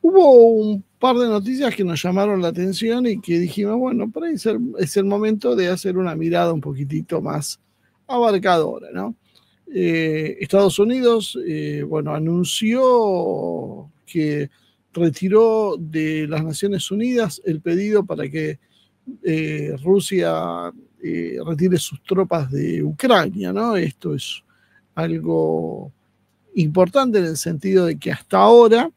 Hubo un par de noticias que nos llamaron la atención y que dijimos, bueno, por ahí es el momento de hacer una mirada un poquitito más abarcadora, ¿no? Estados Unidos, bueno, anunció que retiró de las Naciones Unidas el pedido para que Rusia retire sus tropas de Ucrania, ¿no? Esto es algo importante en el sentido de que hasta ahora,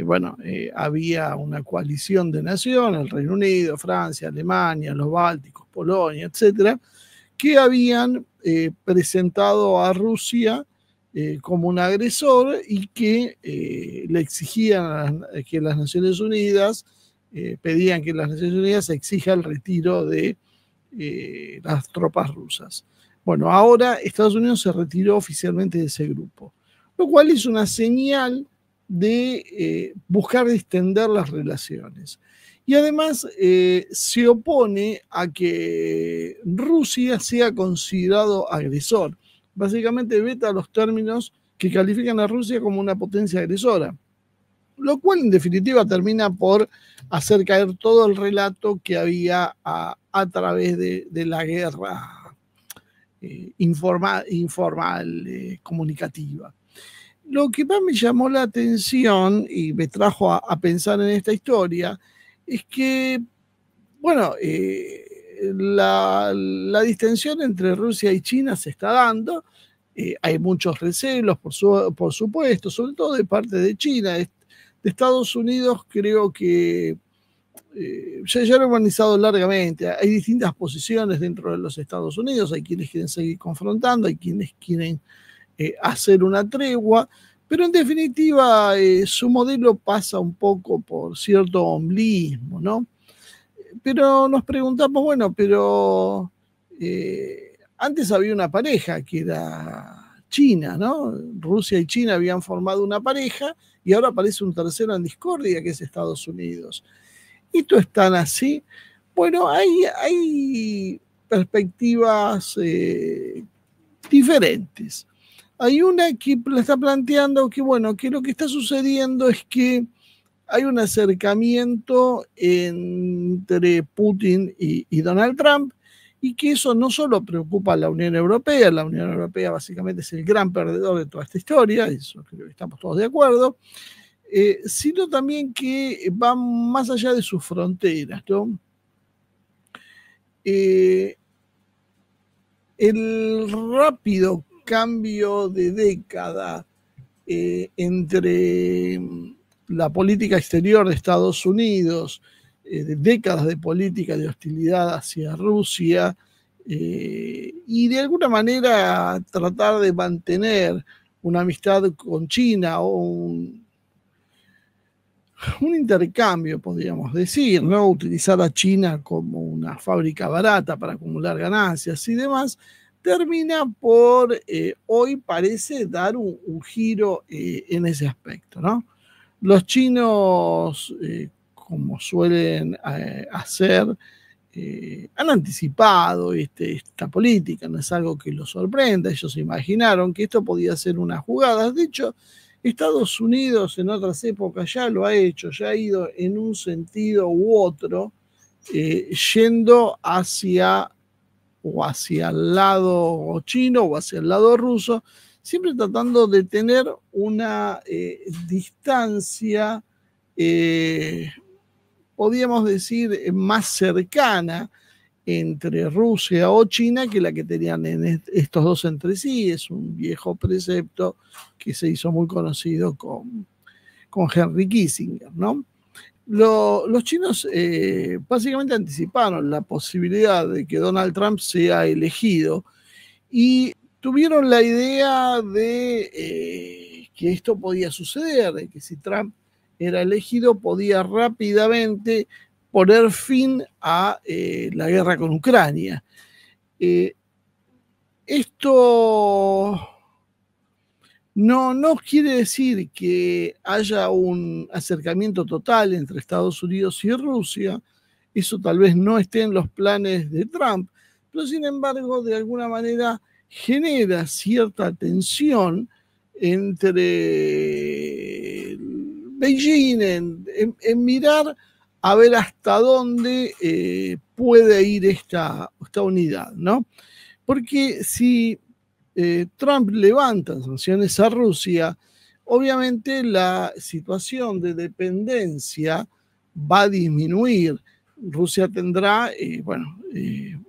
bueno, había una coalición de naciones, el Reino Unido, Francia, Alemania, los Bálticos, Polonia, etcétera, que habían presentado a Rusia como un agresor y que le exigían que las Naciones Unidas, pedían que las Naciones Unidas exija el retiro de las tropas rusas. Bueno, ahora Estados Unidos se retiró oficialmente de ese grupo, lo cual es una señal de buscar extender las relaciones. Y además se opone a que Rusia sea considerado agresor. Básicamente veta los términos que califican a Rusia como una potencia agresora, lo cual en definitiva termina por hacer caer todo el relato que había a través de la guerra informal, comunicativa. Lo que más me llamó la atención y me trajo a pensar en esta historia es que, bueno, la distensión entre Rusia y China se está dando. Hay muchos recelos, por supuesto, sobre todo de parte de China. De Estados Unidos creo que ya lo he analizado largamente. Hay distintas posiciones dentro de los Estados Unidos. Hay quienes quieren seguir confrontando, hay quienes quieren hacer una tregua, pero en definitiva su modelo pasa un poco por cierto ombliguismo, ¿no? Pero nos preguntamos, bueno, pero antes había una pareja que era China, ¿no? Rusia y China habían formado una pareja y ahora aparece un tercero en discordia que es Estados Unidos. ¿Esto es tan así? Bueno, hay perspectivas diferentes. Hay una que está planteando que, bueno, que lo que está sucediendo es que hay un acercamiento entre Putin y Donald Trump y que eso no solo preocupa a la Unión Europea básicamente es el gran perdedor de toda esta historia, eso creo que estamos todos de acuerdo, sino también que va más allá de sus fronteras, ¿no? El rápido cambio de década entre la política exterior de Estados Unidos, de décadas de política de hostilidad hacia Rusia, y de alguna manera tratar de mantener una amistad con China o un intercambio, podríamos decir, ¿no? Utilizar a China como una fábrica barata para acumular ganancias y demás, termina por, hoy parece dar un giro en ese aspecto, ¿no? Los chinos, como suelen hacer, han anticipado esta política, no es algo que los sorprenda, ellos imaginaron que esto podía ser una jugada. De hecho, Estados Unidos en otras épocas ya lo ha hecho, ya ha ido en un sentido u otro, yendo hacia el lado chino o hacia el lado ruso, siempre tratando de tener una distancia, podríamos decir, más cercana entre Rusia o China que la que tenían en estos dos entre sí. Es un viejo precepto que se hizo muy conocido con Henry Kissinger, ¿no? Los chinos básicamente anticiparon la posibilidad de que Donald Trump sea elegido y tuvieron la idea de que esto podía suceder, de que si Trump era elegido podía rápidamente poner fin a la guerra con Ucrania. Esto no quiere decir que haya un acercamiento total entre Estados Unidos y Rusia, eso tal vez no esté en los planes de Trump, pero sin embargo de alguna manera genera cierta tensión entre Beijing en mirar a ver hasta dónde puede ir esta unidad, ¿no? Porque si Trump levanta sanciones a Rusia, obviamente la situación de dependencia va a disminuir. Rusia tendrá,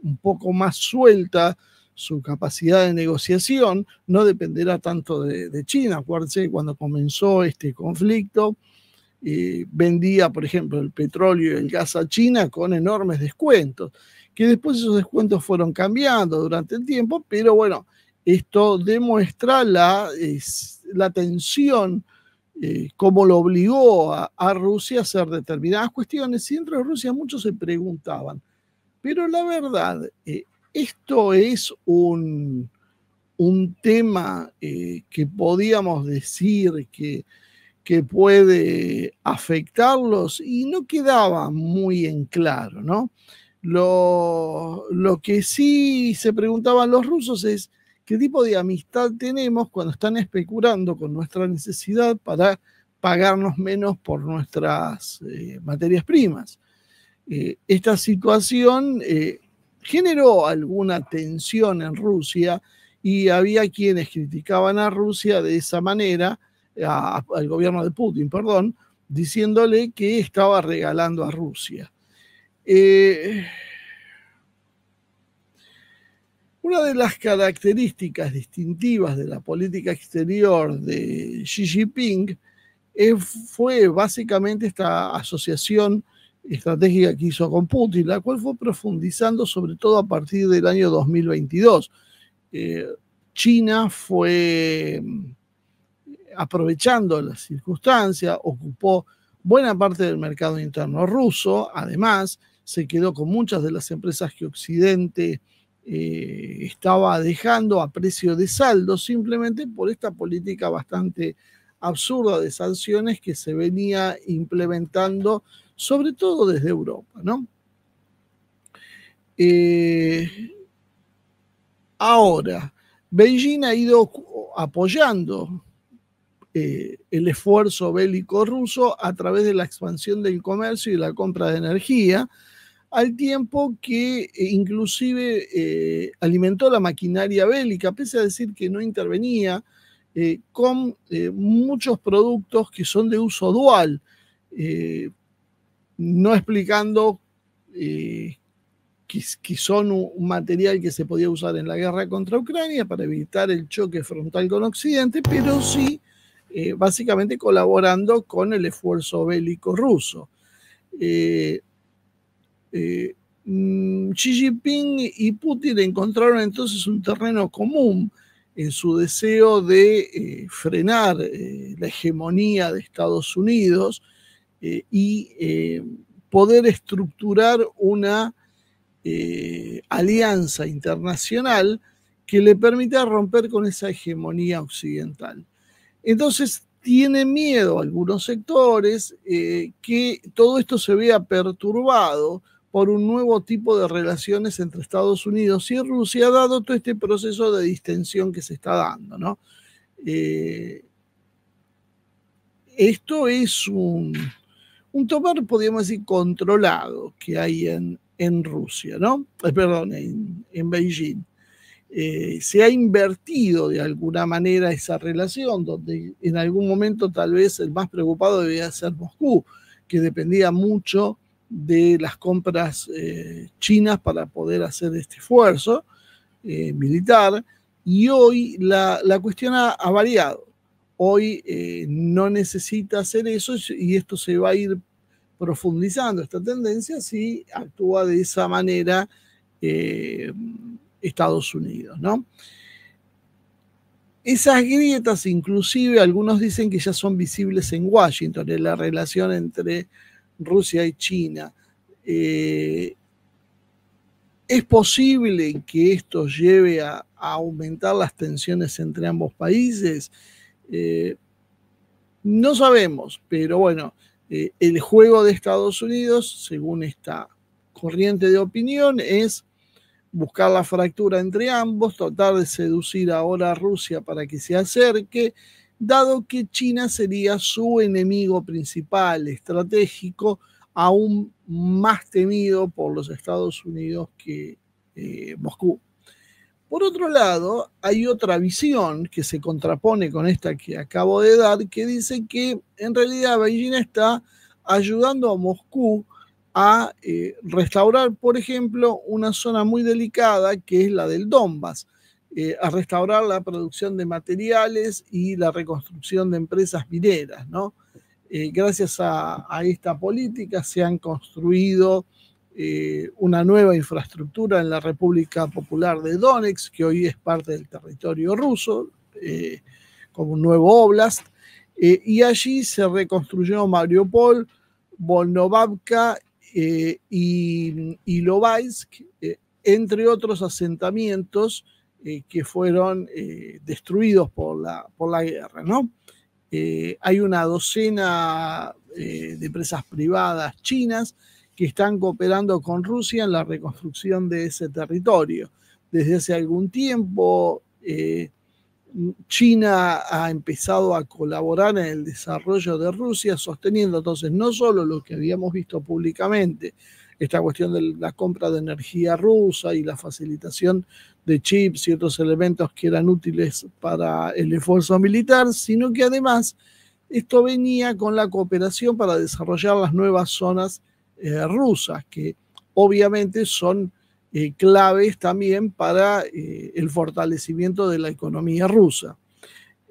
un poco más suelta su capacidad de negociación, no dependerá tanto de China. Acuérdense, cuando comenzó este conflicto, vendía, por ejemplo, el petróleo y el gas a China con enormes descuentos, que después esos descuentos fueron cambiando durante el tiempo, pero bueno, esto demuestra la tensión, cómo lo obligó a Rusia a hacer determinadas cuestiones. Y dentro de Rusia muchos se preguntaban, pero la verdad, esto es un tema que podíamos decir que puede afectarlos, y no quedaba muy en claro, ¿no? Lo que sí se preguntaban los rusos es qué tipo de amistad tenemos cuando están especulando con nuestra necesidad para pagarnos menos por nuestras materias primas. Esta situación generó alguna tensión en Rusia, y había quienes criticaban a Rusia de esa manera, al gobierno de Putin, perdón, diciéndole que estaba regalando a Rusia. Una de las características distintivas de la política exterior de Xi Jinping fue básicamente esta asociación estratégica que hizo con Putin, la cual fue profundizando sobre todo a partir del año 2022. China fue aprovechando las circunstancias, ocupó buena parte del mercado interno ruso, además se quedó con muchas de las empresas que Occidente estaba dejando a precio de saldo, simplemente por esta política bastante absurda de sanciones que se venía implementando, sobre todo desde Europa, ¿no? Ahora, Beijing ha ido apoyando el esfuerzo bélico ruso a través de la expansión del comercio y la compra de energía, al tiempo que inclusive alimentó la maquinaria bélica, pese a decir que no intervenía, con muchos productos que son de uso dual, no explicando que son un material que se podía usar en la guerra contra Ucrania para evitar el choque frontal con Occidente, pero sí básicamente colaborando con el esfuerzo bélico ruso. Xi Jinping y Putin encontraron entonces un terreno común en su deseo de frenar la hegemonía de Estados Unidos y poder estructurar una alianza internacional que le permita romper con esa hegemonía occidental. Entonces, tienen miedo algunos sectores que todo esto se vea perturbado por un nuevo tipo de relaciones entre Estados Unidos y Rusia, dado todo este proceso de distensión que se está dando, ¿no? Esto es un tomar, podríamos decir, controlado que hay en Rusia, ¿no? Perdón, en Beijing. Se ha invertido de alguna manera esa relación, donde en algún momento tal vez el más preocupado debía ser Moscú, que dependía mucho de las compras chinas para poder hacer este esfuerzo militar, y hoy la cuestión ha variado. Hoy no necesita hacer eso, y esto se va a ir profundizando, esta tendencia, si actúa de esa manera Estados Unidos, ¿no? Esas grietas, inclusive, algunos dicen que ya son visibles en Washington, en la relación entre Rusia y China. ¿Es posible que esto lleve a aumentar las tensiones entre ambos países? No sabemos, pero bueno, el juego de Estados Unidos, según esta corriente de opinión, es buscar la fractura entre ambos, tratar de seducir ahora a Rusia para que se acerque, dado que China sería su enemigo principal, estratégico, aún más temido por los Estados Unidos que Moscú. Por otro lado, hay otra visión que se contrapone con esta que acabo de dar, que dice que en realidad Beijing está ayudando a Moscú a restaurar, por ejemplo, una zona muy delicada que es la del Donbass, a restaurar la producción de materiales y la reconstrucción de empresas mineras, ¿no? Gracias a esta política se han construido una nueva infraestructura en la República Popular de Donetsk, que hoy es parte del territorio ruso, como un nuevo oblast, y allí se reconstruyó Mariupol, Volnovavka y Ilovaisk, entre otros asentamientos que fueron destruidos por la guerra, ¿no? Hay una docena de empresas privadas chinas que están cooperando con Rusia en la reconstrucción de ese territorio. Desde hace algún tiempo, China ha empezado a colaborar en el desarrollo de Rusia, sosteniendo entonces no solo lo que habíamos visto públicamente, esta cuestión de la compra de energía rusa y la facilitación de chips y otros elementos que eran útiles para el esfuerzo militar, sino que además esto venía con la cooperación para desarrollar las nuevas zonas rusas, que obviamente son claves también para el fortalecimiento de la economía rusa.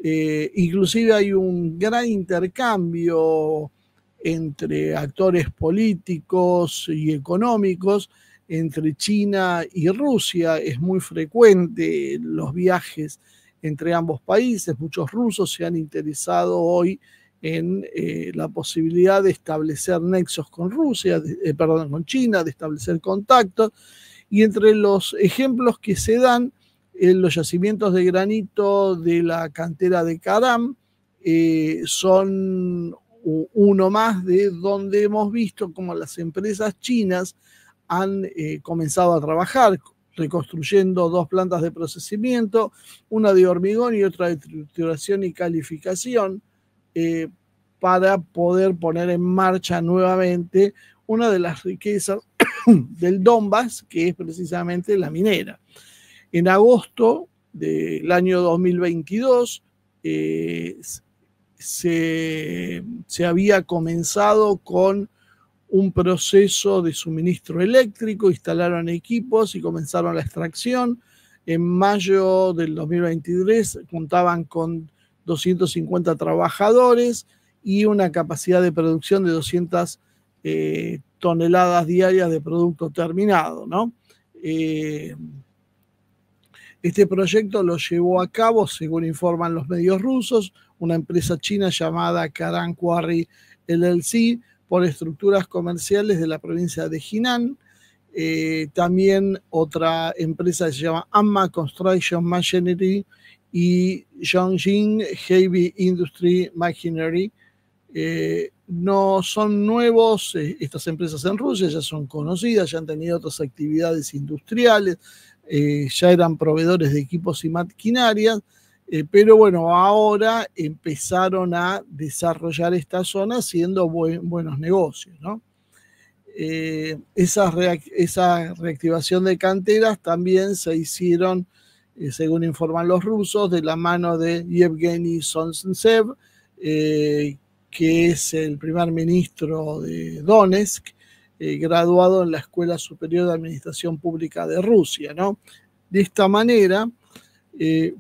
Inclusive hay un gran intercambio entre actores políticos y económicos entre China y Rusia. Es muy frecuente los viajes entre ambos países. Muchos rusos se han interesado hoy en la posibilidad de establecer nexos con Rusia, con China, de establecer contactos. Y entre los ejemplos que se dan, los yacimientos de granito de la cantera de Kadam son uno más de donde hemos visto cómo las empresas chinas han comenzado a trabajar, reconstruyendo 2 plantas de procesamiento, una de hormigón y otra de trituración y calificación, para poder poner en marcha nuevamente una de las riquezas del Donbass, que es precisamente la minera. En agosto del año 2022 se había comenzado con un proceso de suministro eléctrico, instalaron equipos y comenzaron la extracción. En mayo del 2023 contaban con 250 trabajadores y una capacidad de producción de 200 toneladas diarias de producto terminado, ¿no? Este proyecto lo llevó a cabo, según informan los medios rusos, una empresa china llamada Karan Quarry LLC, por estructuras comerciales de la provincia de Jinan. También otra empresa que se llama Amma Construction Machinery y Zhongjing Heavy Industry Machinery. No son nuevos estas empresas en Rusia, ya son conocidas, ya han tenido otras actividades industriales, ya eran proveedores de equipos y maquinarias, pero bueno, ahora empezaron a desarrollar esta zona haciendo buenos negocios, ¿no? Esa reactivación de canteras también se hicieron, según informan los rusos, de la mano de Yevgeny Sontsev, que es el primer ministro de Donetsk, graduado en la Escuela Superior de Administración Pública de Rusia, ¿no? De esta manera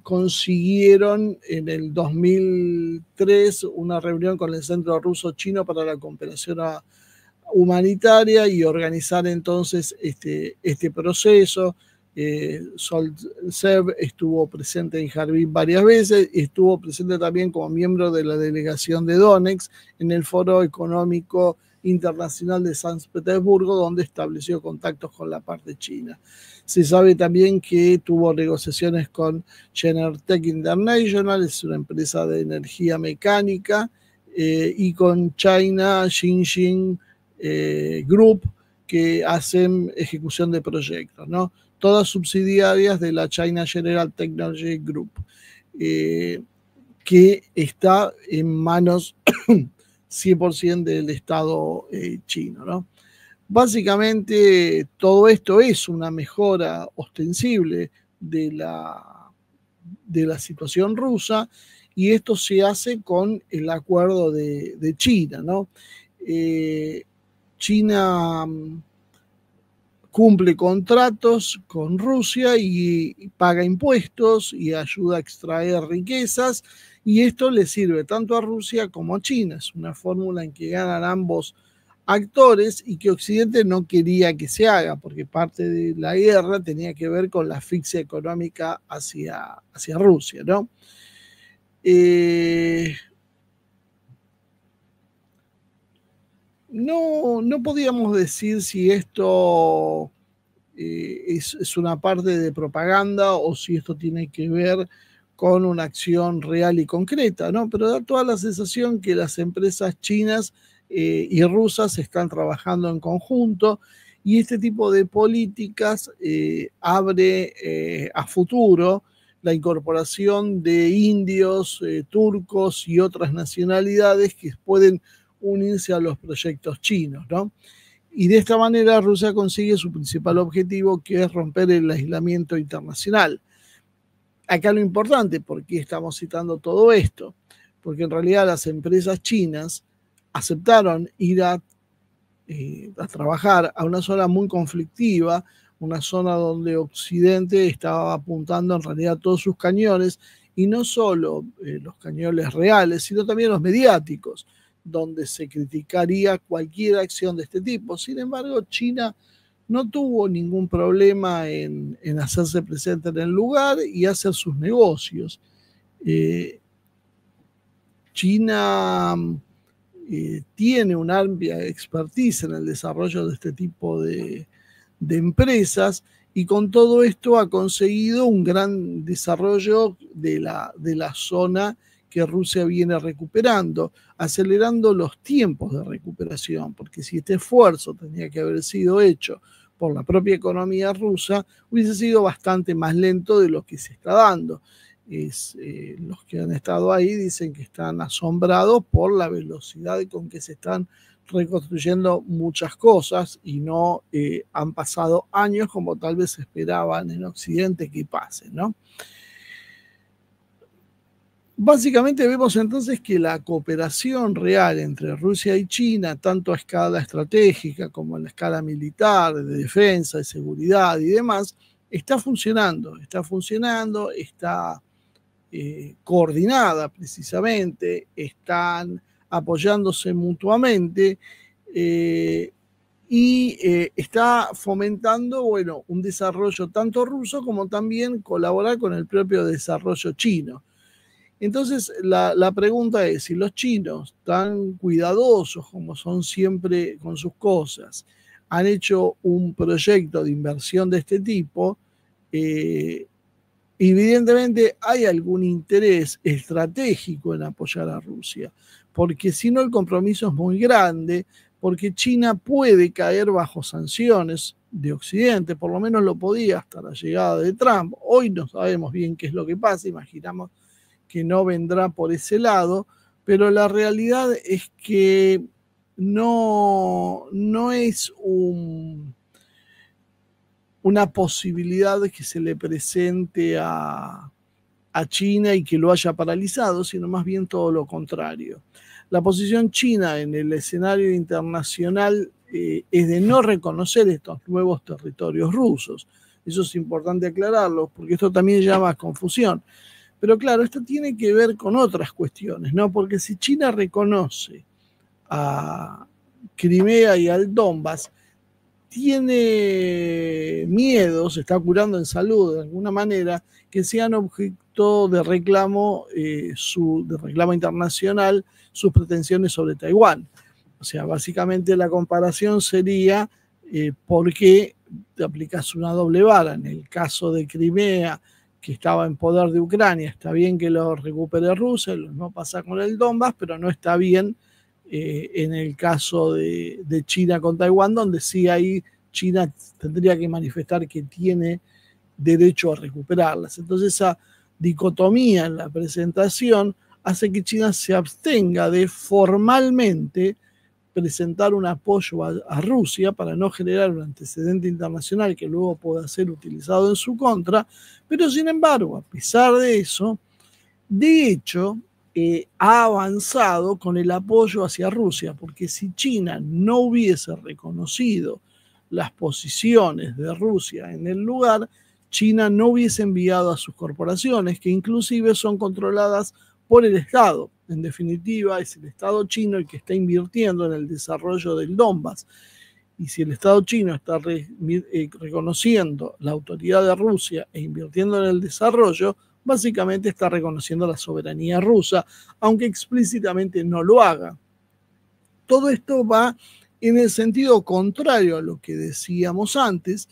consiguieron en el 2003 una reunión con el Centro Ruso-Chino para la Cooperación Humanitaria y organizar entonces este proceso. Sontsev estuvo presente en Harbin varias veces, estuvo presente también como miembro de la delegación de Donetsk en el Foro Económico Internacional de San Petersburgo, donde estableció contactos con la parte china. Se sabe también que tuvo negociaciones con Genertech International, es una empresa de energía mecánica, y con China Xinjiang Group, que hacen ejecución de proyectos, ¿no? Todas subsidiarias de la China General Technology Group. que está en manos 100% del Estado chino, ¿no? Básicamente todo esto es una mejora ostensible de la situación rusa, y esto se hace con el acuerdo de China, ¿no? China cumple contratos con Rusia y paga impuestos y ayuda a extraer riquezas, y esto le sirve tanto a Rusia como a China. Es una fórmula en que ganan ambos actores y que Occidente no quería que se haga, porque parte de la guerra tenía que ver con la asfixia económica hacia Rusia, ¿no? No podíamos decir si esto es una parte de propaganda o si esto tiene que ver con una acción real y concreta, ¿no? Pero da toda la sensación que las empresas chinas y rusas están trabajando en conjunto, y este tipo de políticas abre a futuro la incorporación de indios, turcos y otras nacionalidades que pueden unirse a los proyectos chinos, ¿no? Y de esta manera Rusia consigue su principal objetivo, que es romper el aislamiento internacional. Acá lo importante, ¿por qué estamos citando todo esto? Porque en realidad las empresas chinas aceptaron ir a trabajar a una zona muy conflictiva, una zona donde Occidente estaba apuntando en realidad todos sus cañones, y no solo los cañones reales, sino también los mediáticos, donde se criticaría cualquier acción de este tipo. Sin embargo, China no tuvo ningún problema en hacerse presente en el lugar y hacer sus negocios. China tiene una amplia expertise en el desarrollo de este tipo de empresas, y con todo esto ha conseguido un gran desarrollo de la zona que Rusia viene recuperando, acelerando los tiempos de recuperación, porque si este esfuerzo tenía que haber sido hecho por la propia economía rusa, hubiese sido bastante más lento de lo que se está dando. Los que han estado ahí dicen que están asombrados por la velocidad con que se están reconstruyendo muchas cosas, y no han pasado años como tal vez esperaban en Occidente que pasen, ¿no? Básicamente vemos entonces que la cooperación real entre Rusia y China, tanto a escala estratégica como a la escala militar, de defensa, de seguridad y demás, está funcionando, está coordinada precisamente, están apoyándose mutuamente, y está fomentando, bueno, un desarrollo tanto ruso como también colaborar con el propio desarrollo chino. Entonces, la pregunta es, si los chinos, tan cuidadosos como son siempre con sus cosas, han hecho un proyecto de inversión de este tipo, evidentemente hay algún interés estratégico en apoyar a Rusia, porque si no el compromiso es muy grande, porque China puede caer bajo sanciones de Occidente, por lo menos lo podía hasta la llegada de Trump. Hoy no sabemos bien qué es lo que pasa, imaginamos que no vendrá por ese lado, pero la realidad es que no es una posibilidad que se le presente a China y que lo haya paralizado, sino más bien todo lo contrario. La posición china en el escenario internacional es de no reconocer estos nuevos territorios rusos. Eso es importante aclararlo, porque esto también llama a confusión. Pero claro, esto tiene que ver con otras cuestiones, ¿no? Porque si China reconoce a Crimea y al Donbass, tiene miedo, se está curando en salud de alguna manera, que sean objeto de reclamo internacional sus pretensiones sobre Taiwán. O sea, básicamente la comparación sería por qué te aplicas una doble vara. En el caso de Crimea, que estaba en poder de Ucrania, está bien que lo recupere Rusia, no pasa con el Donbass, pero no está bien en el caso de China con Taiwán, donde sí ahí China tendría que manifestar que tiene derecho a recuperarlas. Entonces esa dicotomía en la presentación hace que China se abstenga de formalmente presentar un apoyo a Rusia para no generar un antecedente internacional que luego pueda ser utilizado en su contra, pero sin embargo, a pesar de eso, de hecho, ha avanzado con el apoyo hacia Rusia, porque si China no hubiese reconocido las posiciones de Rusia en el lugar, China no hubiese enviado a sus corporaciones, que inclusive son controladas por el Estado. En definitiva, es el Estado chino el que está invirtiendo en el desarrollo del Donbass. Y si el Estado chino está reconociendo la autoridad de Rusia e invirtiendo en el desarrollo, básicamente está reconociendo la soberanía rusa, aunque explícitamente no lo haga. Todo esto va en el sentido contrario a lo que decíamos antes,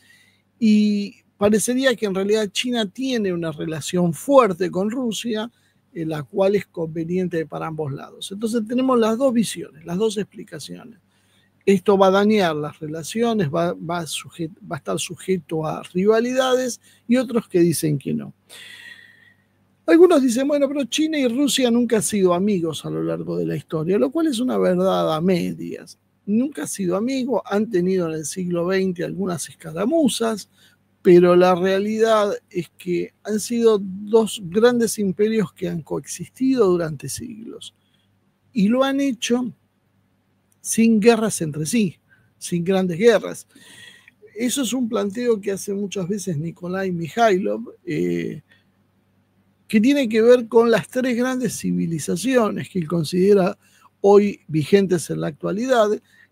y parecería que en realidad China tiene una relación fuerte con Rusia, la cual es conveniente para ambos lados. Entonces tenemos las dos visiones, las dos explicaciones. Esto va a dañar las relaciones, va a estar sujeto a rivalidades, y otros que dicen que no. Algunos dicen, bueno, pero China y Rusia nunca han sido amigos a lo largo de la historia, lo cual es una verdad a medias. Nunca han sido amigos, han tenido en el siglo XX algunas escaramuzas, pero la realidad es que han sido dos grandes imperios que han coexistido durante siglos. Y lo han hecho sin guerras entre sí, sin grandes guerras. Eso es un planteo que hace muchas veces Nikolai Mikhailov, que tiene que ver con las tres grandes civilizaciones que él considera hoy vigentes en la actualidad,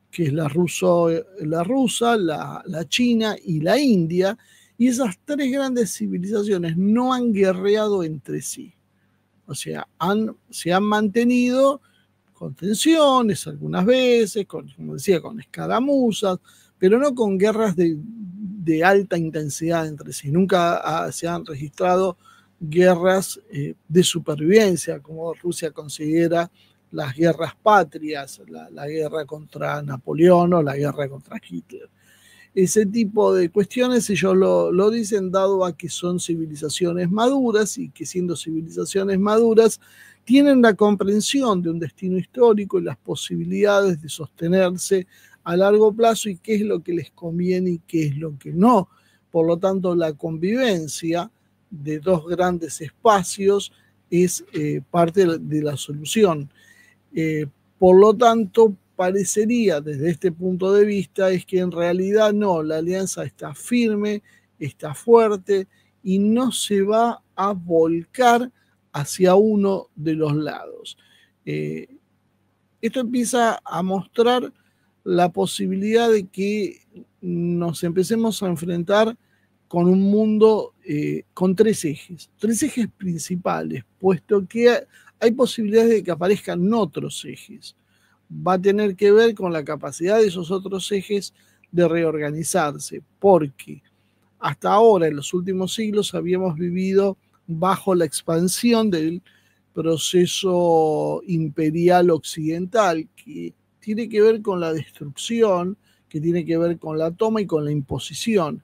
que es la rusa, la china y la india, y esas tres grandes civilizaciones no han guerreado entre sí. O sea, se han mantenido con tensiones algunas veces, como decía, con escaramuzas, pero no con guerras de alta intensidad entre sí. Nunca se han registrado guerras de supervivencia, como Rusia considera las guerras patrias, la guerra contra Napoleón o la guerra contra Hitler. Ese tipo de cuestiones ellos lo dicen dado a que son civilizaciones maduras, y que siendo civilizaciones maduras tienen la comprensión de un destino histórico y las posibilidades de sostenerse a largo plazo, y qué es lo que les conviene y qué es lo que no. Por lo tanto, la convivencia de dos grandes espacios es parte de la solución. Por lo tanto, parecería desde este punto de vista es que en realidad no, la alianza está firme, está fuerte y no se va a volcar hacia uno de los lados. Esto empieza a mostrar la posibilidad de que nos empecemos a enfrentar con un mundo con tres ejes principales, puesto que hay posibilidades de que aparezcan otros ejes. Va a tener que ver con la capacidad de esos otros ejes de reorganizarse, porque hasta ahora, en los últimos siglos, habíamos vivido bajo la expansión del proceso imperial occidental, que tiene que ver con la destrucción, que tiene que ver con la toma y con la imposición.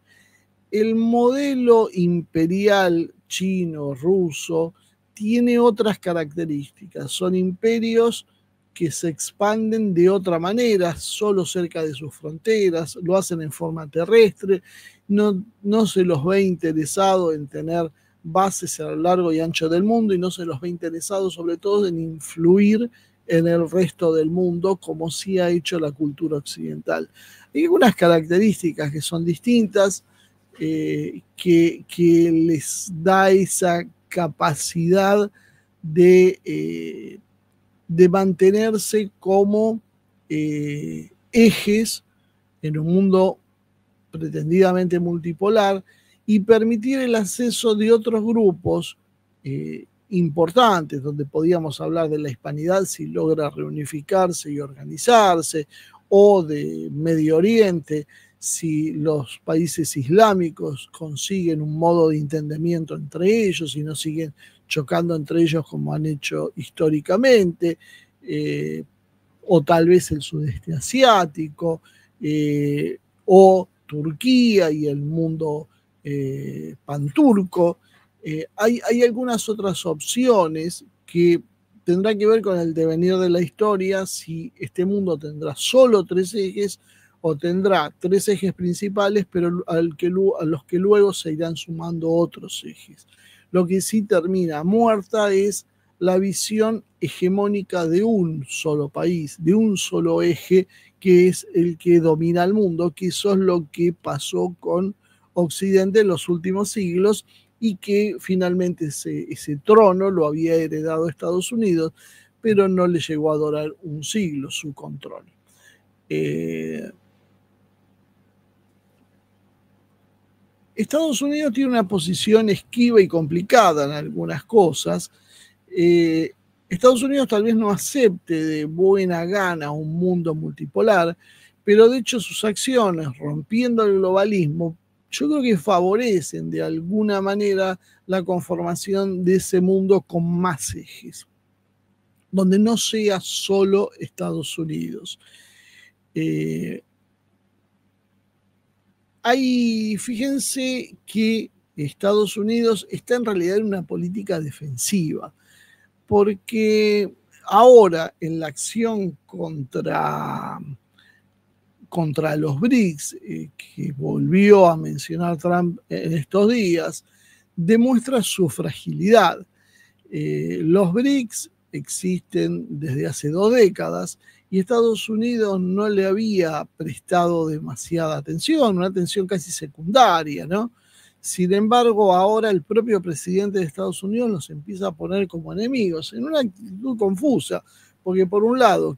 El modelo imperial chino, ruso, tiene otras características. Son imperios que se expanden de otra manera, solo cerca de sus fronteras, lo hacen en forma terrestre, no se los ve interesado en tener bases a lo largo y ancho del mundo, y no se los ve interesado sobre todo en influir en el resto del mundo, como sí ha hecho la cultura occidental. Hay algunas características que son distintas, que les da esa capacidad de mantenerse como ejes en un mundo pretendidamente multipolar, y permitir el acceso de otros grupos importantes, donde podíamos hablar de la hispanidad si logra reunificarse y organizarse, o de Medio Oriente si los países islámicos consiguen un modo de entendimiento entre ellos y no siguen chocando entre ellos como han hecho históricamente, o tal vez el sudeste asiático, o Turquía y el mundo panturco. Hay algunas otras opciones que tendrá que ver con el devenir de la historia, si este mundo tendrá solo 3 ejes o tendrá 3 ejes principales, pero a los que luego se irán sumando otros ejes. Lo que sí termina muerta es la visión hegemónica de un solo país, de un solo eje, que es el que domina el mundo, que eso es lo que pasó con Occidente en los últimos siglos, y que finalmente ese trono lo había heredado Estados Unidos, pero no le llegó a durar un siglo su control. Estados Unidos tiene una posición esquiva y complicada en algunas cosas. Estados Unidos tal vez no acepte de buena gana un mundo multipolar, pero de hecho sus acciones, rompiendo el globalismo, yo creo que favorecen de alguna manera la conformación de ese mundo con más ejes, donde no sea solo Estados Unidos. Fíjense que Estados Unidos está en realidad en una política defensiva, porque ahora en la acción contra los BRICS, que volvió a mencionar Trump en estos días, demuestra su fragilidad. Los BRICS existen desde hace 2 décadas y Estados Unidos no le había prestado demasiada atención, una atención casi secundaria, ¿no? Sin embargo, ahora el propio presidente de Estados Unidos los empieza a poner como enemigos, en una actitud confusa, porque por un lado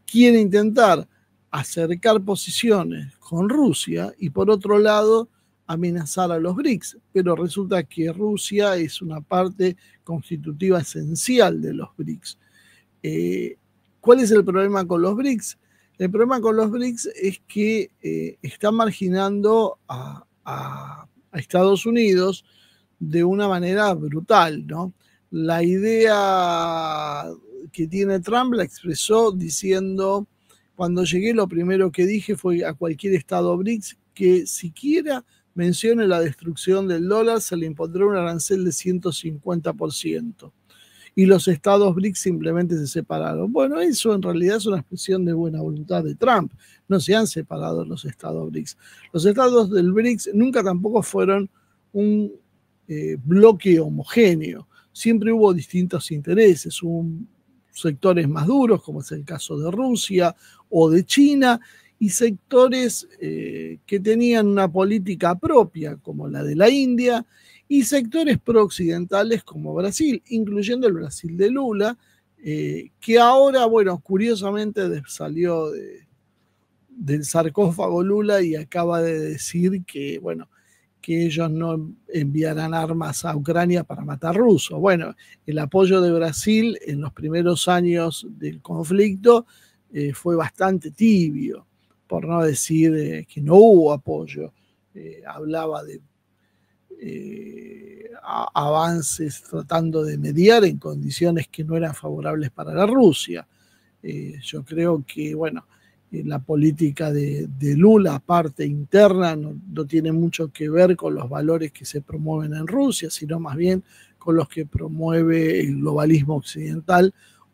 quiere intentar acercar posiciones con Rusia y por otro lado amenazar a los BRICS, pero resulta que Rusia es una parte constitutiva esencial de los BRICS. ¿Cuál es el problema con los BRICS? El problema con los BRICS es que está marginando a Estados Unidos de una manera brutal, ¿no? La idea que tiene Trump la expresó diciendo: cuando llegué lo primero que dije fue a cualquier estado BRICS que siquiera mencione la destrucción del dólar, se le impondrá un arancel de 150%. Y los estados BRICS simplemente se separaron. Bueno, eso en realidad es una expresión de buena voluntad de Trump. No se han separado los estados BRICS. Los estados del BRICS nunca tampoco fueron un bloque homogéneo. Siempre hubo distintos intereses. Hubo sectores más duros, como es el caso de Rusia o de China, y sectores que tenían una política propia, como la de la India, y sectores pro-occidentales como Brasil, incluyendo el Brasil de Lula, que ahora, bueno, curiosamente salió del sarcófago Lula y acaba de decir que, bueno, que ellos no enviarán armas a Ucrania para matar rusos. Bueno, el apoyo de Brasil en los primeros años del conflicto fue bastante tibio, por no decir que no hubo apoyo. Hablaba de avances tratando de mediar en condiciones que no eran favorables para la Rusia. Yo creo que, bueno, la política de Lula, parte interna, no tiene mucho que ver con los valores que se promueven en Rusia, sino más bien con los que promueve el globalismo occidental,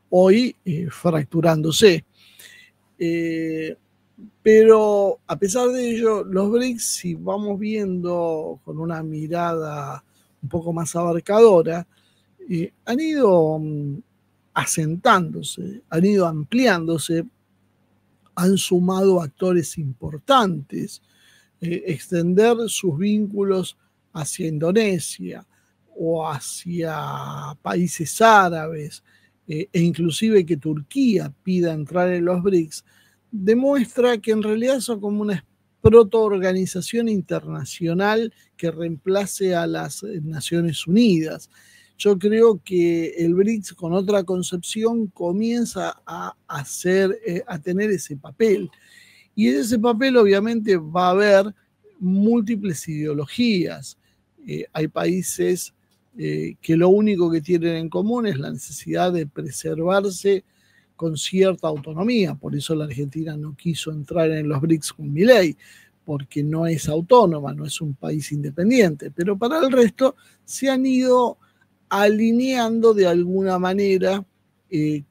hoy fracturándose. Pero a pesar de ello, los BRICS, si vamos viendo con una mirada un poco más abarcadora, han ido asentándose, han ido ampliándose, han sumado actores importantes, extender sus vínculos hacia Indonesia o hacia países árabes, e inclusive que Turquía pida entrar en los BRICS, demuestra que en realidad son como una protoorganización internacional que reemplace a las Naciones Unidas. Yo creo que el BRICS, con otra concepción, comienza a tener ese papel. Y en ese papel obviamente va a haber múltiples ideologías. Hay países que lo único que tienen en común es la necesidad de preservarse con cierta autonomía. Por eso la Argentina no quiso entrar en los BRICS con Milei, porque no es autónoma, no es un país independiente. Pero para el resto se han ido alineando de alguna manera eh,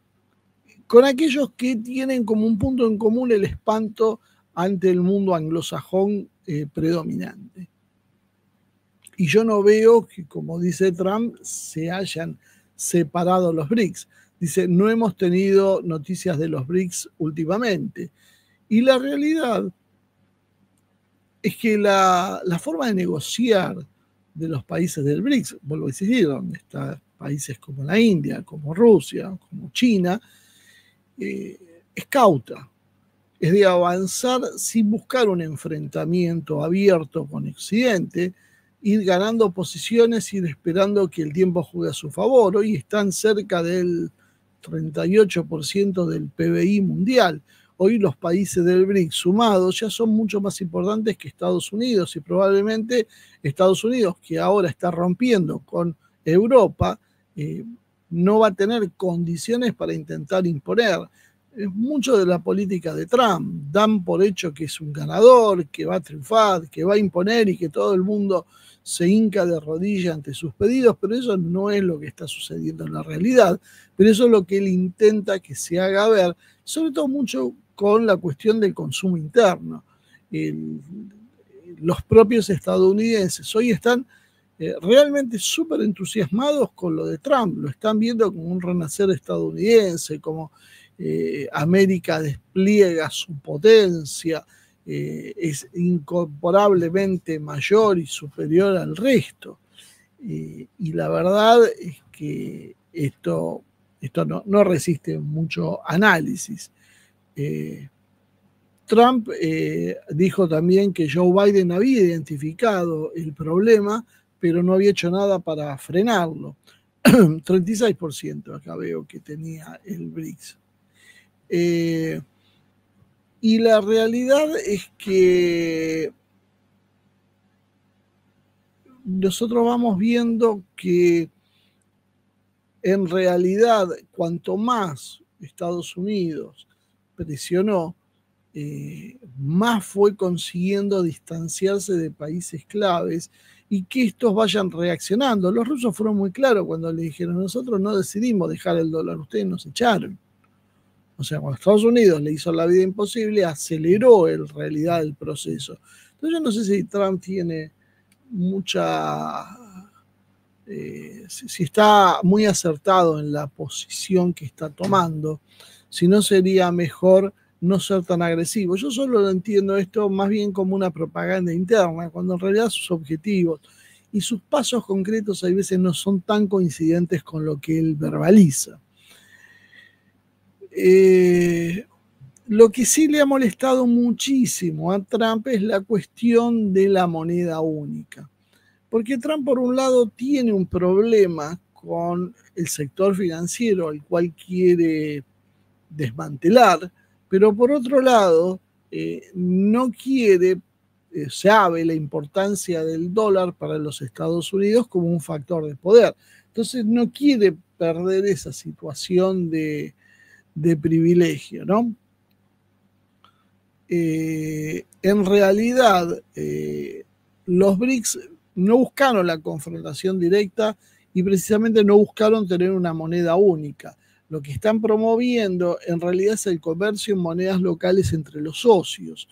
con aquellos que tienen como un punto en común el espanto ante el mundo anglosajón predominante. Y yo no veo que, como dice Trump, se hayan separado los BRICS. Dice, no hemos tenido noticias de los BRICS últimamente. Y la realidad es que la forma de negociar de los países del BRICS, vuelvo a insistir, donde están países como la India, como Rusia, como China, es cauta. Es de avanzar sin buscar un enfrentamiento abierto con Occidente, ir ganando posiciones, ir esperando que el tiempo juegue a su favor. Hoy están cerca del 38% del PBI mundial. Hoy los países del BRICS sumados ya son mucho más importantes que Estados Unidos, y probablemente Estados Unidos, que ahora está rompiendo con Europa, no va a tener condiciones para intentar imponer. Es mucho de la política de Trump. Dan por hecho que es un ganador, que va a triunfar, que va a imponer y que todo el mundo se hinca de rodillas ante sus pedidos, pero eso no es lo que está sucediendo en la realidad. Pero eso es lo que él intenta que se haga ver, sobre todo mucho con la cuestión del consumo interno. Los propios estadounidenses hoy están realmente súper entusiasmados con lo de Trump. Lo están viendo como un renacer estadounidense, como América despliega su potencia, es incomparablemente mayor y superior al resto. Y la verdad es que esto no resiste mucho análisis. Trump dijo también que Joe Biden había identificado el problema, pero no había hecho nada para frenarlo. 36% acá veo que tenía el BRICS. Y la realidad es que nosotros vamos viendo que en realidad cuanto más Estados Unidos presionó, más fue consiguiendo distanciarse de países claves y que estos vayan reaccionando. Los rusos fueron muy claros cuando le dijeron, nosotros no decidimos dejar el dólar, ustedes nos echaron. O sea, cuando Estados Unidos le hizo la vida imposible, aceleró en realidad el proceso. Entonces yo no sé si Trump tiene mucha... si está muy acertado en la posición que está tomando, si no sería mejor no ser tan agresivo. Yo solo lo entiendo esto más bien como una propaganda interna, cuando en realidad sus objetivos y sus pasos concretos a veces no son tan coincidentes con lo que él verbaliza. Lo que sí le ha molestado muchísimo a Trump es la cuestión de la moneda única. Porque Trump, por un lado, tiene un problema con el sector financiero al cual quiere desmantelar, pero por otro lado, no quiere, sabe la importancia del dólar para los Estados Unidos como un factor de poder. Entonces no quiere perder esa situación de privilegio, ¿no? En realidad, los BRICS no buscaron la confrontación directa y precisamente no buscaron tener una moneda única. Lo que están promoviendo en realidad es el comercio en monedas locales entre los socios.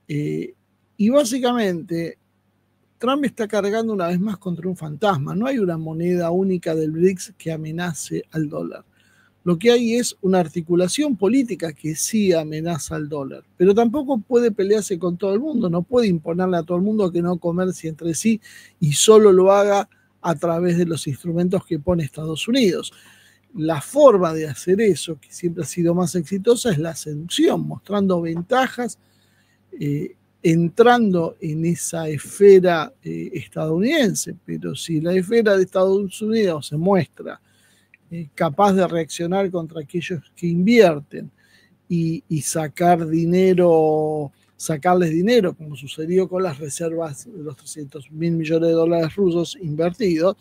Y básicamente Trump está cargando una vez más contra un fantasma. No hay una moneda única del BRICS que amenace al dólar. Lo que hay es una articulación política que sí amenaza al dólar, pero tampoco puede pelearse con todo el mundo, no puede imponerle a todo el mundo que no comercie entre sí y solo lo haga a través de los instrumentos que pone Estados Unidos. La forma de hacer eso, que siempre ha sido más exitosa, es la seducción, mostrando ventajas, entrando en esa esfera estadounidense, pero si la esfera de Estados Unidos se muestra capaz de reaccionar contra aquellos que invierten y sacarles dinero, como sucedió con las reservas de los 300 mil millones de dólares rusos invertidos.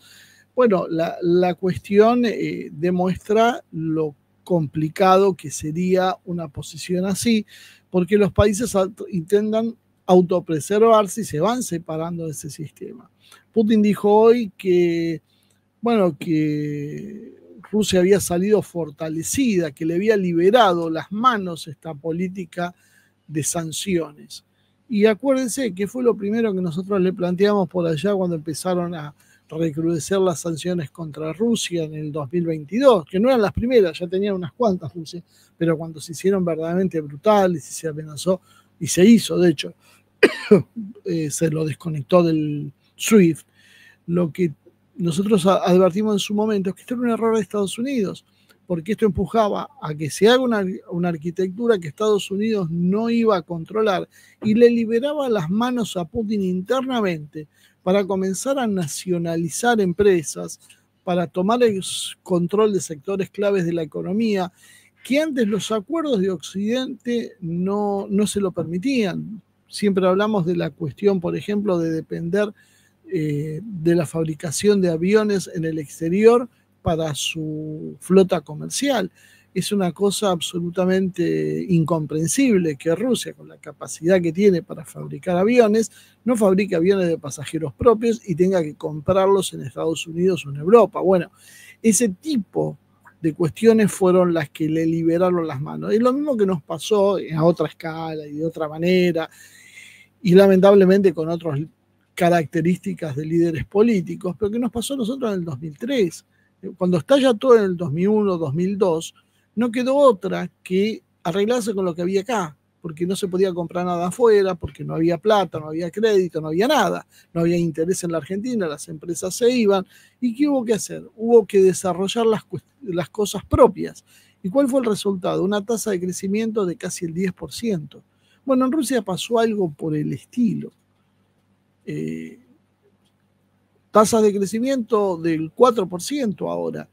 Bueno, la cuestión demuestra lo complicado que sería una posición así, porque los países intentan autopreservarse y se van separando de ese sistema. Putin dijo hoy que, bueno, que Rusia había salido fortalecida, que le había liberado las manos esta política de sanciones. Y acuérdense que fue lo primero que nosotros le planteamos por allá cuando empezaron a recrudecer las sanciones contra Rusia en el 2022, que no eran las primeras, ya tenían unas cuantas Rusia, pero cuando se hicieron verdaderamente brutales y se amenazó, y se hizo, de hecho, se lo desconectó del SWIFT, lo que nosotros advertimos en su momento es que esto era un error de Estados Unidos, porque esto empujaba a que se haga una arquitectura que Estados Unidos no iba a controlar y le liberaba las manos a Putin internamente para comenzar a nacionalizar empresas, para tomar el control de sectores claves de la economía, que antes los acuerdos de Occidente no se lo permitían. Siempre hablamos de la cuestión, por ejemplo, de depender de la fabricación de aviones en el exterior para su flota comercial. Es una cosa absolutamente incomprensible que Rusia, con la capacidad que tiene para fabricar aviones, no fabrique aviones de pasajeros propios y tenga que comprarlos en Estados Unidos o en Europa. Bueno, ese tipo de cuestiones fueron las que le liberaron las manos. Es lo mismo que nos pasó a otra escala y de otra manera, y lamentablemente con otras características de líderes políticos, pero que nos pasó a nosotros en el 2003. Cuando estalla todo en el 2001, 2002, no quedó otra que arreglarse con lo que había acá, porque no se podía comprar nada afuera, porque no había plata, no había crédito, no había nada, no había interés en la Argentina, las empresas se iban. ¿Y qué hubo que hacer? Hubo que desarrollar las cosas propias. ¿Y cuál fue el resultado? Una tasa de crecimiento de casi el 10%. Bueno, en Rusia pasó algo por el estilo. Tasas de crecimiento del 4% ahora,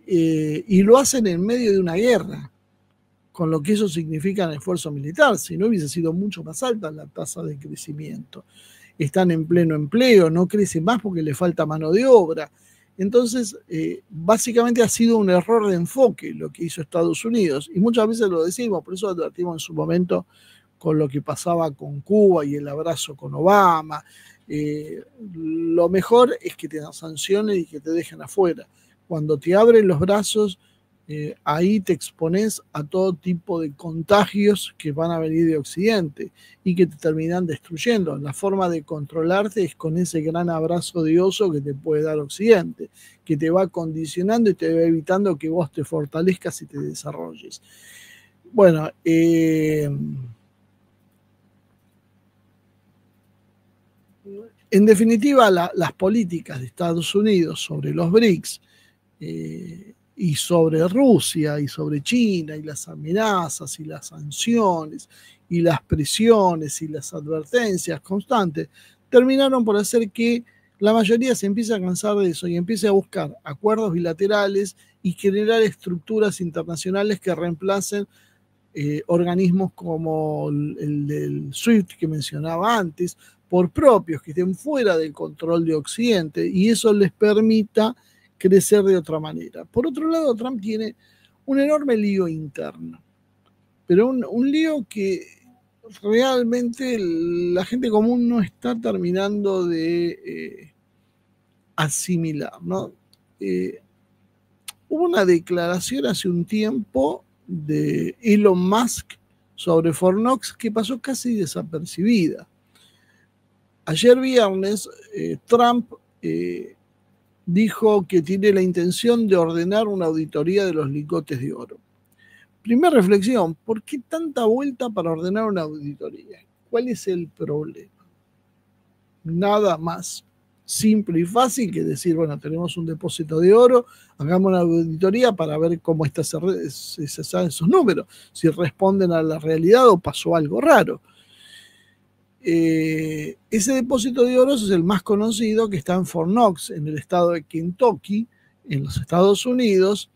y lo hacen en medio de una guerra, con lo que eso significa en esfuerzo militar. Si no, hubiese sido mucho más alta la tasa de crecimiento. Están en pleno empleo, no crecen más porque le falta mano de obra. Entonces, básicamente ha sido un error de enfoque lo que hizo Estados Unidos, y muchas veces lo decimos, por eso advertimos en su momento con lo que pasaba con Cuba y el abrazo con Obama. Lo mejor es que te sancionen y que te dejen afuera. Cuando te abren los brazos, ahí te expones a todo tipo de contagios que van a venir de Occidente y que te terminan destruyendo. La forma de controlarte es con ese gran abrazo de oso que te puede dar Occidente, que te va condicionando y te va evitando que vos te fortalezcas y te desarrolles. Bueno, en definitiva, las políticas de Estados Unidos sobre los BRICS y sobre Rusia y sobre China y las amenazas y las sanciones y las presiones y las advertencias constantes terminaron por hacer que la mayoría se empiece a cansar de eso y empiece a buscar acuerdos bilaterales y generar estructuras internacionales que reemplacen organismos como el del SWIFT que mencionaba antes, por propios, que estén fuera del control de Occidente, y eso les permita crecer de otra manera. Por otro lado, Trump tiene un enorme lío interno, pero un lío que realmente la gente común no está terminando de asimilar, ¿no? Hubo una declaración hace un tiempo de Elon Musk sobre Fornox que pasó casi desapercibida. Ayer viernes, Trump dijo que tiene la intención de ordenar una auditoría de los lingotes de oro. Primera reflexión, ¿por qué tanta vuelta para ordenar una auditoría? ¿Cuál es el problema? Nada más simple y fácil que decir, bueno, tenemos un depósito de oro, hagamos una auditoría para ver cómo se saben esos números, si responden a la realidad o pasó algo raro. Ese depósito de oro es el más conocido, que está en Fort Knox, en el estado de Kentucky, en los Estados Unidos.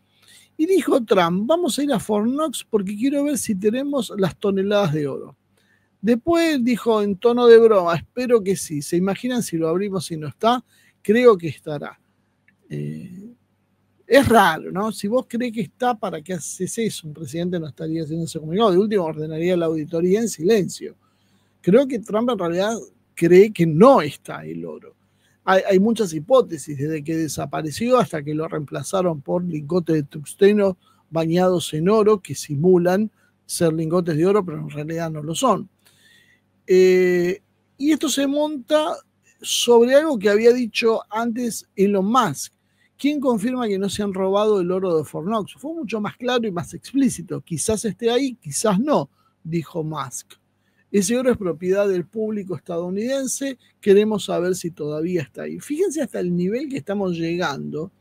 Y dijo Trump, vamos a ir a Fort Knox porque quiero ver si tenemos las toneladas de oro. Después dijo en tono de broma, espero que sí. ¿Se imaginan si lo abrimos y no está? Creo que estará. Es raro, ¿no? Si vos crees que está, ¿para qué haces eso? Un presidente no estaría haciendo ese comunicado. De último, ordenaría la auditoría en silencio. Creo que Trump en realidad cree que no está el oro. hay muchas hipótesis, desde que desapareció hasta que lo reemplazaron por lingotes de tungsteno bañados en oro que simulan ser lingotes de oro, pero en realidad no lo son. Y esto se monta sobre algo que había dicho antes Elon Musk. ¿Quién confirma que no se han robado el oro de Fort Knox? Fue mucho más claro y más explícito. Quizás esté ahí, quizás no, dijo Musk. Ese oro es propiedad del público estadounidense. Queremos saber si todavía está ahí. Fíjense hasta el nivel que estamos llegando,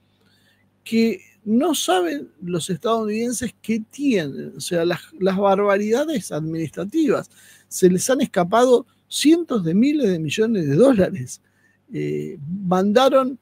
que no saben los estadounidenses qué tienen. O sea, las barbaridades administrativas. Se les han escapado cientos de miles de millones de dólares. Mandaron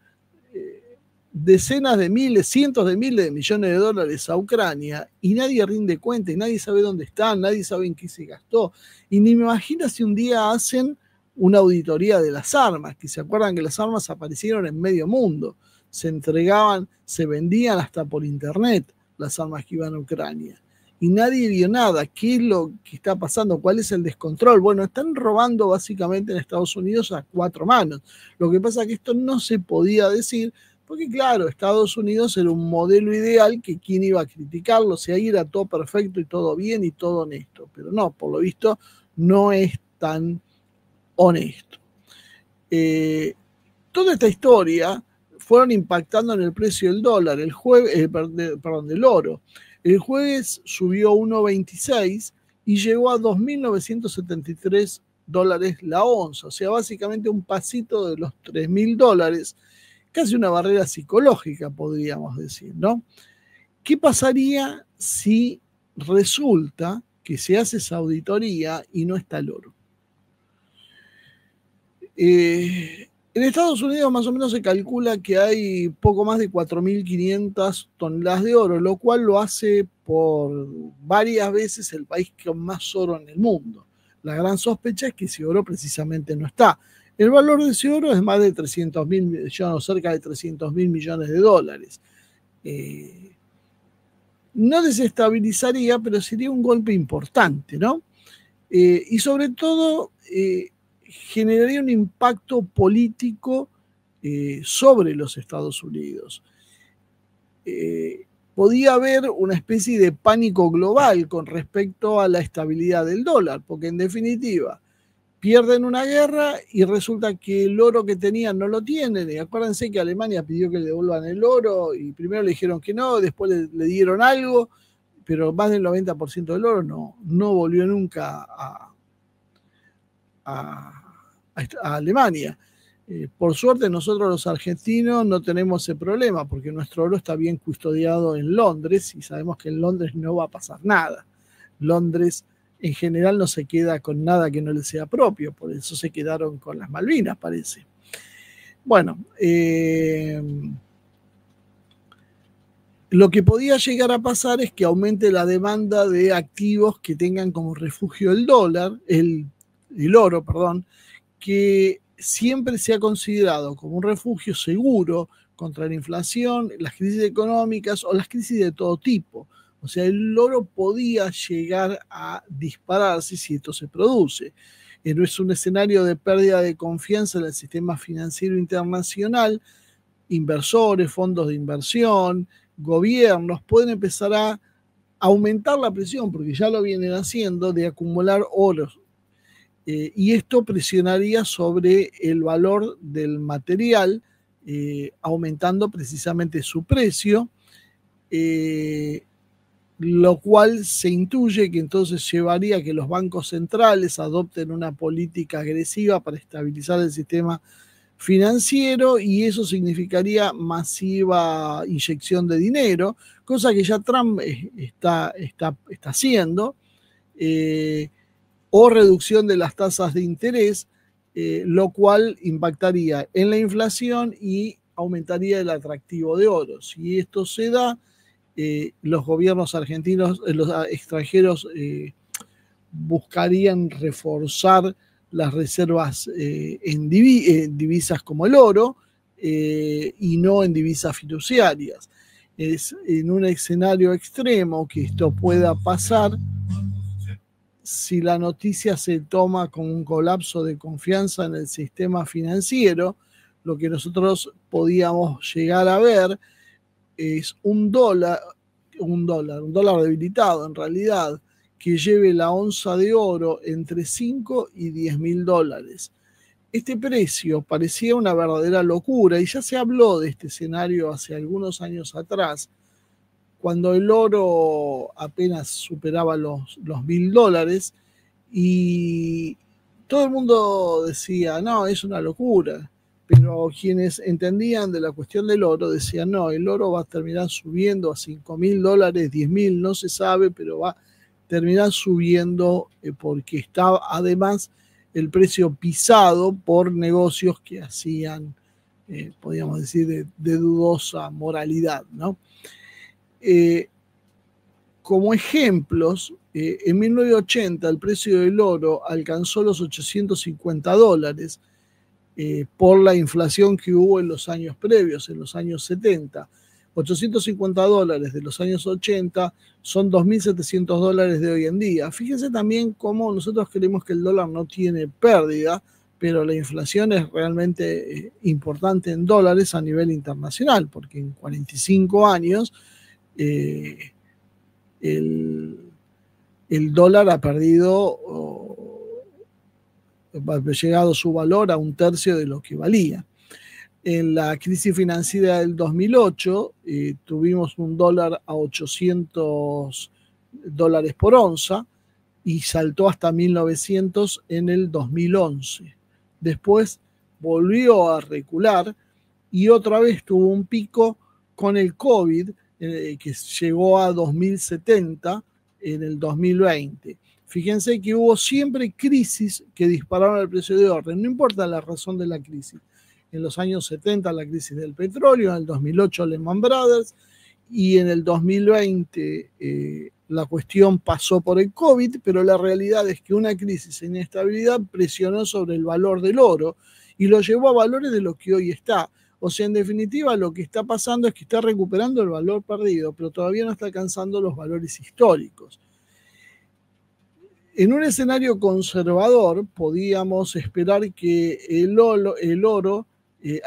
decenas de miles, cientos de miles de millones de dólares a Ucrania y nadie rinde cuenta y nadie sabe dónde están, nadie sabe en qué se gastó. Y ni me imagino si un día hacen una auditoría de las armas, que se acuerdan que las armas aparecieron en medio mundo, se entregaban, se vendían hasta por internet las armas que iban a Ucrania. Y nadie vio nada. ¿Qué es lo que está pasando? ¿Cuál es el descontrol? Bueno, están robando básicamente en Estados Unidos a 4 manos. Lo que pasa es que esto no se podía decir porque, claro, Estados Unidos era un modelo ideal que quién iba a criticarlo, si ahí era todo perfecto y todo bien y todo honesto. Pero no, por lo visto, no es tan honesto. Toda esta historia fueron impactando en el precio del dólar, del oro. El jueves subió 1.26 y llegó a 2.973 dólares la onza, o sea, básicamente un pasito de los 3.000 dólares, casi una barrera psicológica, podríamos decir, ¿no? ¿Qué pasaría si resulta que se hace esa auditoría y no está el oro? En Estados Unidos más o menos se calcula que hay poco más de 4.500 toneladas de oro, lo cual lo hace por varias veces el país con más oro en el mundo. La gran sospecha es que ese oro precisamente no está. El valor de ese oro es más de 300.000 millones, cerca de 300.000 millones de dólares. No desestabilizaría, pero sería un golpe importante, ¿no? Y sobre todo generaría un impacto político sobre los Estados Unidos. Podía haber una especie de pánico global con respecto a la estabilidad del dólar, porque en definitiva pierden una guerra y resulta que el oro que tenían no lo tienen. Y acuérdense que Alemania pidió que le devuelvan el oro y primero le dijeron que no, después le dieron algo, pero más del 90% del oro no volvió nunca a Alemania. Por suerte nosotros los argentinos no tenemos ese problema porque nuestro oro está bien custodiado en Londres y sabemos que en Londres no va a pasar nada. Londres en general no se queda con nada que no le sea propio, por eso se quedaron con las Malvinas, parece. Bueno, lo que podía llegar a pasar es que aumente la demanda de activos que tengan como refugio el dólar, el oro, perdón, que siempre se ha considerado como un refugio seguro contra la inflación, las crisis económicas o las crisis de todo tipo. O sea, el oro podía llegar a dispararse si esto se produce. No es un escenario de pérdida de confianza en el sistema financiero internacional. Inversores, fondos de inversión, gobiernos pueden empezar a aumentar la presión, porque ya lo vienen haciendo, de acumular oro. Y esto presionaría sobre el valor del material, aumentando precisamente su precio, lo cual se intuye que entonces llevaría a que los bancos centrales adopten una política agresiva para estabilizar el sistema financiero y eso significaría masiva inyección de dinero, cosa que ya Trump está haciendo, o reducción de las tasas de interés, lo cual impactaría en la inflación y aumentaría el atractivo de oro. Si esto se da, los gobiernos argentinos, los extranjeros buscarían reforzar las reservas en divisas como el oro y no en divisas fiduciarias. Es en un escenario extremo que esto pueda pasar si la noticia se toma como un colapso de confianza en el sistema financiero, lo que nosotros podíamos llegar a ver es un dólar debilitado en realidad, que lleve la onza de oro entre 5 y 10 mil dólares. Este precio parecía una verdadera locura y ya se habló de este escenario hace algunos años atrás, cuando el oro apenas superaba los $1.000 y todo el mundo decía, no, es una locura. Pero quienes entendían de la cuestión del oro decían, no, el oro va a terminar subiendo a $5.000, 10.000, no se sabe, pero va a terminar subiendo porque está además el precio pisado por negocios que hacían, podríamos decir, de dudosa moralidad, ¿no? Como ejemplos, en 1980 el precio del oro alcanzó los $850 por la inflación que hubo en los años previos, en los años 70. $850 de los años 80 son $2.700 de hoy en día. Fíjense también cómo nosotros creemos que el dólar no tiene pérdida, pero la inflación es realmente importante en dólares a nivel internacional, porque en 45 años el dólar ha llegado su valor a un tercio de lo que valía. En la crisis financiera del 2008 tuvimos un dólar a $800 por onza y saltó hasta 1.900 en el 2011. Después volvió a recular y otra vez tuvo un pico con el COVID que llegó a 2.070 en el 2020. Fíjense que hubo siempre crisis que dispararon el precio de oro, no importa la razón de la crisis. En los años 70 la crisis del petróleo, en el 2008 Lehman Brothers y en el 2020 la cuestión pasó por el COVID, pero la realidad es que una crisis de inestabilidad presionó sobre el valor del oro y lo llevó a valores de lo que hoy está. O sea, en definitiva, lo que está pasando es que está recuperando el valor perdido, pero todavía no está alcanzando los valores históricos. En un escenario conservador, podíamos esperar que el oro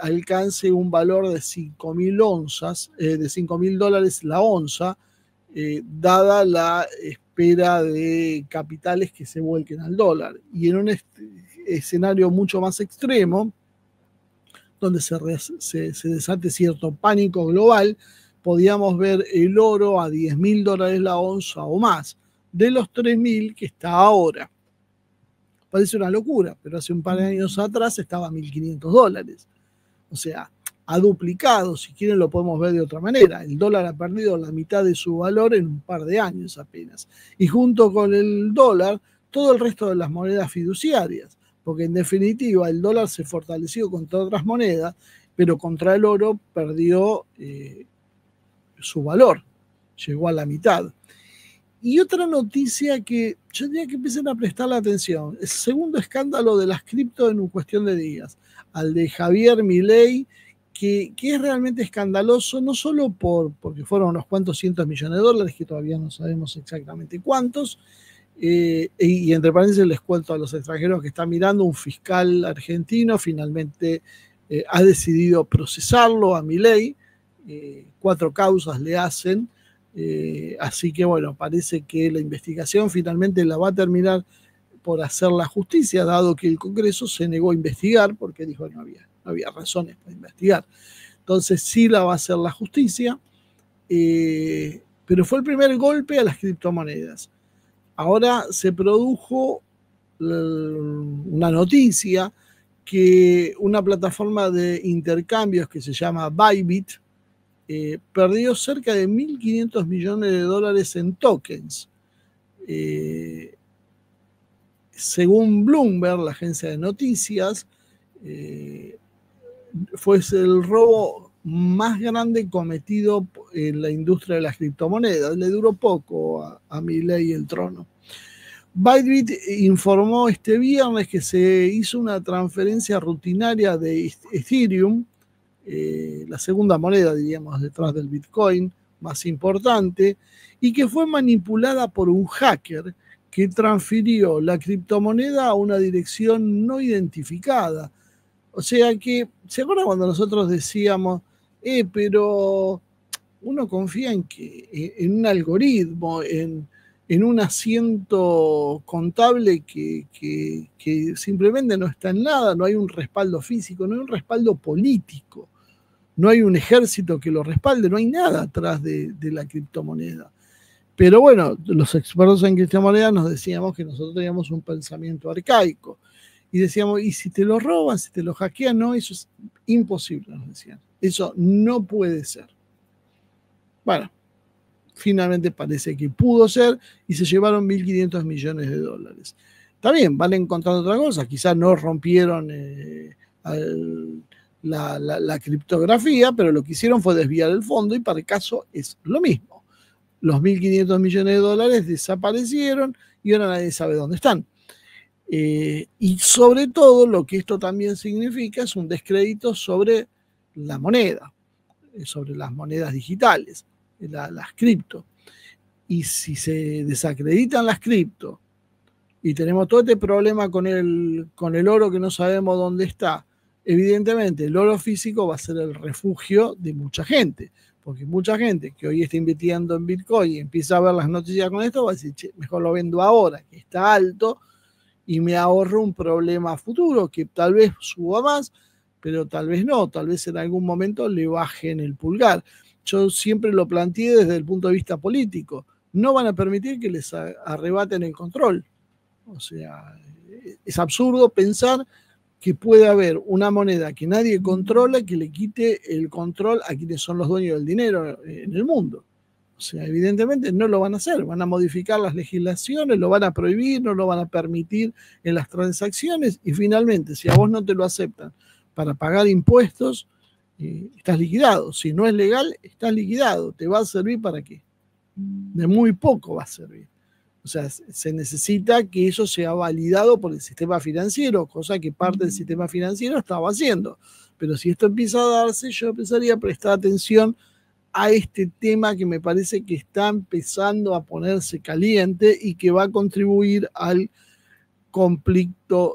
alcance un valor de 5.000 dólares la onza, dada la espera de capitales que se vuelquen al dólar. Y en un escenario mucho más extremo, donde se desate cierto pánico global, podíamos ver el oro a $10.000 la onza o más, de los 3.000 que está ahora. Parece una locura, pero hace un par de años atrás estaba a $1.500. O sea, ha duplicado, si quieren lo podemos ver de otra manera. El dólar ha perdido la mitad de su valor en un par de años apenas. Y junto con el dólar, todo el resto de las monedas fiduciarias, porque en definitiva el dólar se fortaleció contra otras monedas, pero contra el oro perdió su valor, llegó a la mitad. Y otra noticia que yo diría que empiecen a prestar la atención, el segundo escándalo de las cripto en cuestión de días, al de Javier Milei, que es realmente escandaloso, no solo porque fueron unos cuantos cientos millones de dólares, que todavía no sabemos exactamente cuántos, y entre paréntesis les cuento a los extranjeros que están mirando, un fiscal argentino finalmente ha decidido procesarlo a Milei, 4 causas le hacen, así que bueno, parece que la investigación finalmente la va a terminar por hacer la justicia, dado que el Congreso se negó a investigar porque dijo que no había razones para investigar. Entonces sí la va a hacer la justicia, pero fue el primer golpe a las criptomonedas. Ahora se produjo una noticia que una plataforma de intercambios que se llama Bybit perdió cerca de 1.500 millones de dólares en tokens. Según Bloomberg, la agencia de noticias, fue el robo más grande cometido en la industria de las criptomonedas. Le duró poco a Milei el trono. Bybit informó este viernes que se hizo una transferencia rutinaria de Ethereum, la segunda moneda, diríamos, detrás del Bitcoin, más importante, y que fue manipulada por un hacker que transfirió la criptomoneda a una dirección no identificada. O sea que, ¿se acuerdan cuando nosotros decíamos, pero uno confía en un algoritmo, en un asiento contable que simplemente no está en nada, no hay un respaldo físico, no hay un respaldo político, no hay un ejército que lo respalde, no hay nada atrás de la criptomoneda? Pero bueno, los expertos en criptomonedas nos decíamos que nosotros teníamos un pensamiento arcaico. Y decíamos, ¿y si te lo roban, si te lo hackean? No, eso es imposible, nos decían. Eso no puede ser. Bueno, finalmente parece que pudo ser y se llevaron 1.500 millones de dólares. Está bien, van encontrando otra cosa. Quizás no rompieron la criptografía, pero lo que hicieron fue desviar el fondo y para el caso es lo mismo. Los 1.500 millones de dólares desaparecieron y ahora nadie sabe dónde están. Y sobre todo lo que esto también significa es un descrédito sobre la moneda, sobre las monedas digitales, las cripto. Y si se desacreditan las cripto y tenemos todo este problema con el oro que no sabemos dónde está, evidentemente el oro físico va a ser el refugio de mucha gente, porque mucha gente que hoy está invirtiendo en Bitcoin y empieza a ver las noticias con esto va a decir, che, mejor lo vendo ahora, que está alto, y me ahorro un problema futuro, que tal vez suba más, pero tal vez no, tal vez en algún momento le bajen el pulgar. Yo siempre lo planteé desde el punto de vista político. No van a permitir que les arrebaten el control. O sea, es absurdo pensar que puede haber una moneda que nadie controla que le quite el control a quienes son los dueños del dinero en el mundo. O sea, evidentemente no lo van a hacer, van a modificar las legislaciones, lo van a prohibir, no lo van a permitir en las transacciones y finalmente, si a vos no te lo aceptan para pagar impuestos, estás liquidado. Si no es legal, estás liquidado. ¿Te va a servir para qué? De muy poco va a servir. O sea, se necesita que eso sea validado por el sistema financiero, cosa que parte del sistema financiero estaba haciendo. Pero si esto empieza a darse, yo empezaría a prestar atención a este tema que me parece que está empezando a ponerse caliente y que va a contribuir al conflicto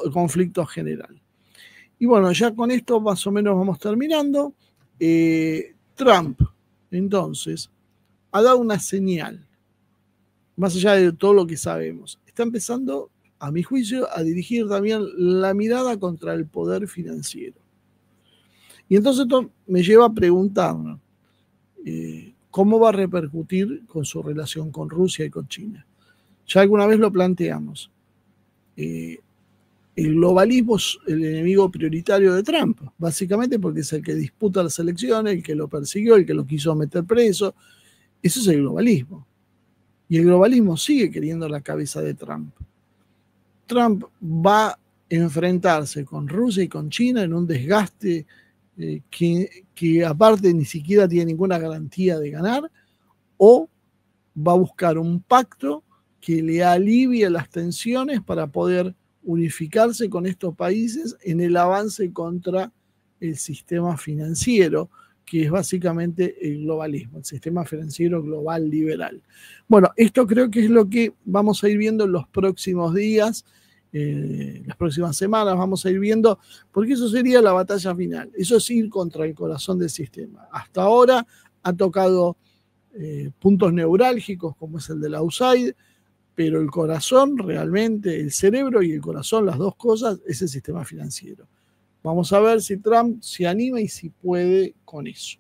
general. Y bueno, ya con esto más o menos vamos terminando. Trump, entonces, ha dado una señal, más allá de todo lo que sabemos. Está empezando, a mi juicio, a dirigir también la mirada contra el poder financiero. Y entonces esto me lleva a preguntarnos, ¿cómo va a repercutir con su relación con Rusia y con China? Ya alguna vez lo planteamos. El globalismo es el enemigo prioritario de Trump, básicamente porque es el que disputa las elecciones, el que lo persiguió, el que lo quiso meter preso. Eso es el globalismo. Y el globalismo sigue queriendo la cabeza de Trump. Trump va a enfrentarse con Rusia y con China en un desgaste que aparte ni siquiera tiene ninguna garantía de ganar, o va a buscar un pacto que le alivie las tensiones para poder unificarse con estos países en el avance contra el sistema financiero, que es básicamente el globalismo, el sistema financiero global liberal. Bueno, esto creo que es lo que vamos a ir viendo en los próximos días, las próximas semanas vamos a ir viendo, porque eso sería la batalla final, eso es ir contra el corazón del sistema. Hasta ahora ha tocado puntos neurálgicos como es el de la USAID, pero el corazón realmente, el cerebro y el corazón, las dos cosas, es el sistema financiero. Vamos a ver si Trump se anima y si puede con eso.